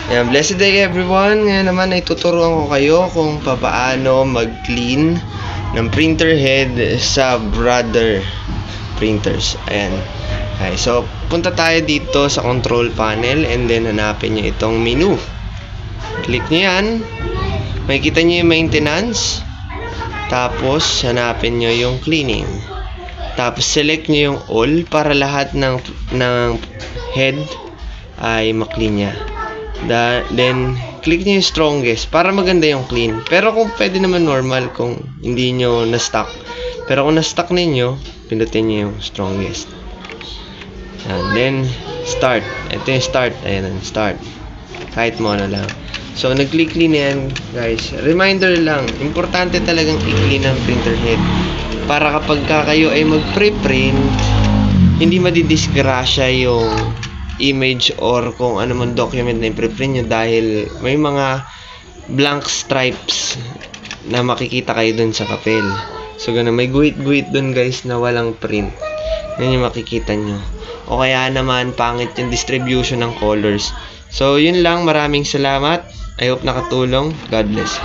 Ayan, blessed day everyone. Ngayon naman ay tuturuan ko kayo kung paano mag-clean ng printer head sa Brother printers. Ayan. Okay, so punta tayo dito sa control panel and then hanapin nyo itong menu. Click nyo yan. Makikita nyo yung maintenance. Tapos hanapin nyo yung cleaning. Tapos select nyo yung all para lahat ng head ay maklean nya. Then click nyo yung strongest para maganda yung clean. Pero kung pwede naman normal kung hindi nyo na-stuck. Pero kung na-stuck ninyo, pindutin nyo yung strongest. And then start. Ito yung start. Ayan, start. Kahit mo na lang. So nag-click clean yan guys. Reminder lang, importante talagang i-clean ang printer head para kapag kayo ay mag-pre-print, hindi madidisgrasya yung image or kung ano man document na i-preprint nyo dahil may mga blank stripes na makikita kayo dun sa papel. So ganun, may guhit-guhit dun guys na walang print. Yan yung makikita nyo. O kaya naman pangit yung distribution ng colors. So yun lang, maraming salamat. I hope nakatulong. God bless.